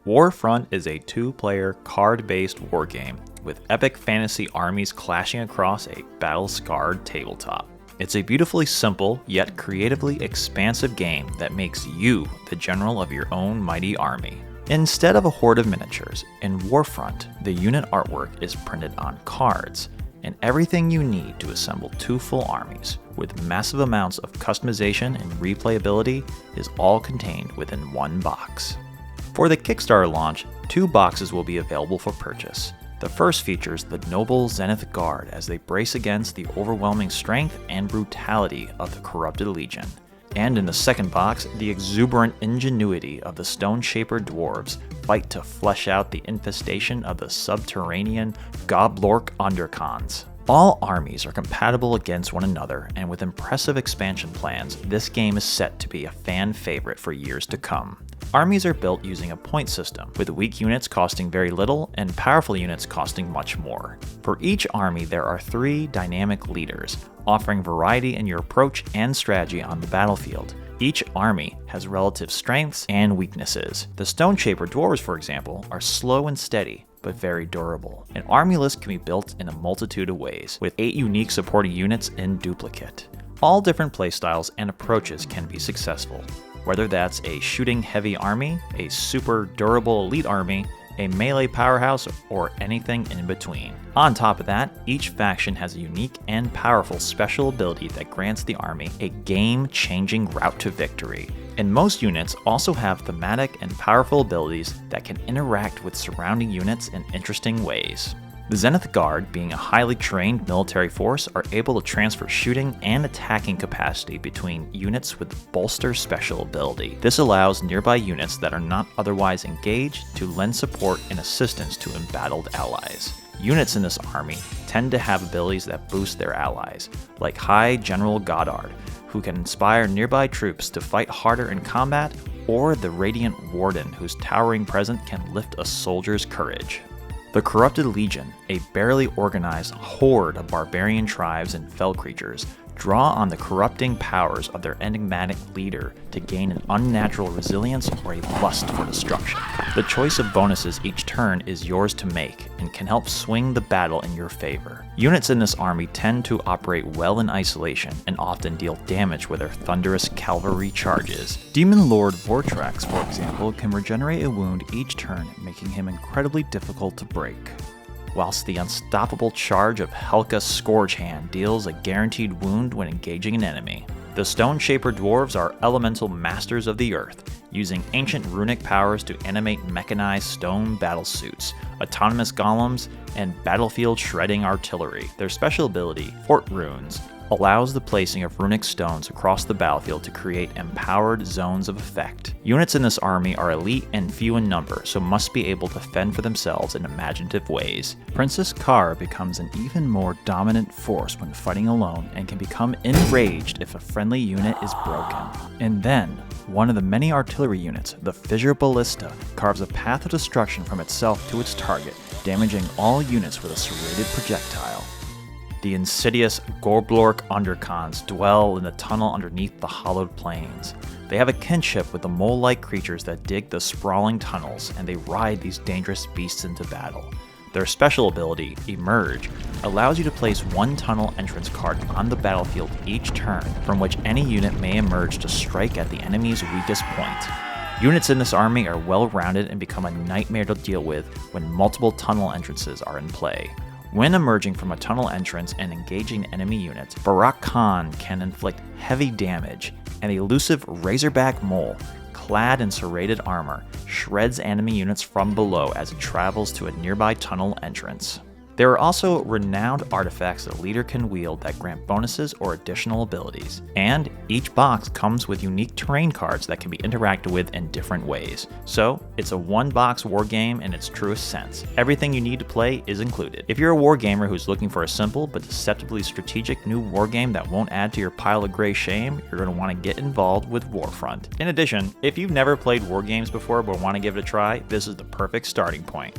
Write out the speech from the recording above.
Warfront is a two-player, card-based wargame with epic fantasy armies clashing across a battle-scarred tabletop. It's a beautifully simple, yet creatively expansive game that makes you the general of your own mighty army. Instead of a horde of miniatures, in Warfront, the unit artwork is printed on cards, and everything you need to assemble two full armies, with massive amounts of customization and replayability, is all contained within one box. For the Kickstarter launch, 2 boxes will be available for purchase. The first features the noble Zenith Guard as they brace against the overwhelming strength and brutality of the Corrupted Legion. And in the second box, the exuberant ingenuity of the Stone Shaper Dwarves fight to flesh out the infestation of the subterranean Goblork Undercons. All armies are compatible against one another, and with impressive expansion plans, this game is set to be a fan favorite for years to come. Armies are built using a point system, with weak units costing very little and powerful units costing much more. For each army, there are 3 dynamic leaders, offering variety in your approach and strategy on the battlefield. Each army has relative strengths and weaknesses. The Stone Shaper Dwarves, for example, are slow and steady, but very durable. An army list can be built in a multitude of ways, with 8 unique supporting units in duplicate. All different playstyles and approaches can be successful, whether that's a shooting heavy army, a super durable elite army, a melee powerhouse, or anything in between. On top of that, each faction has a unique and powerful special ability that grants the army a game-changing route to victory. And most units also have thematic and powerful abilities that can interact with surrounding units in interesting ways. The Zenith Guard, being a highly trained military force, are able to transfer shooting and attacking capacity between units with bolster special ability. This allows nearby units that are not otherwise engaged to lend support and assistance to embattled allies. Units in this army tend to have abilities that boost their allies, like High General Goddard, who can inspire nearby troops to fight harder in combat, or the Radiant Warden, whose towering presence can lift a soldier's courage. The Corrupted Legion, a barely organized horde of barbarian tribes and fell creatures, draw on the corrupting powers of their enigmatic leader to gain an unnatural resilience or a lust for destruction. The choice of bonuses each turn is yours to make and can help swing the battle in your favor. Units in this army tend to operate well in isolation and often deal damage with their thunderous cavalry charges. Demon Lord Vortrax, for example, can regenerate a wound each turn, making him incredibly difficult to break, whilst the unstoppable charge of Helka Scourgehand deals a guaranteed wound when engaging an enemy. The Stone Shaper Dwarves are elemental masters of the earth, using ancient runic powers to animate mechanized stone battlesuits, autonomous golems, and battlefield shredding artillery. Their special ability, Fort Runes, allows the placing of runic stones across the battlefield to create empowered zones of effect. Units in this army are elite and few in number, so must be able to fend for themselves in imaginative ways. Princess Kara becomes an even more dominant force when fighting alone and can become enraged if a friendly unit is broken. And then, one of the many artillery units, the Fissure Ballista, carves a path of destruction from itself to its target, damaging all units with a serrated projectile. The insidious Goblork Undercons dwell in the tunnel underneath the hollowed plains. They have a kinship with the mole-like creatures that dig the sprawling tunnels, and they ride these dangerous beasts into battle. Their special ability, Emerge, allows you to place 1 tunnel entrance card on the battlefield each turn, from which any unit may emerge to strike at the enemy's weakest point. Units in this army are well-rounded and become a nightmare to deal with when multiple tunnel entrances are in play. When emerging from a tunnel entrance and engaging enemy units, Barak Khan can inflict heavy damage, and the elusive Razorback Mole, clad in serrated armor, shreds enemy units from below as it travels to a nearby tunnel entrance. There are also renowned artifacts that a leader can wield that grant bonuses or additional abilities, and each box comes with unique terrain cards that can be interacted with in different ways. So, it's a one-box wargame in its truest sense. Everything you need to play is included. If you're a wargamer who's looking for a simple but deceptively strategic new wargame that won't add to your pile of gray shame, you're going to want to get involved with Warfront. In addition, if you've never played wargames before but want to give it a try, this is the perfect starting point.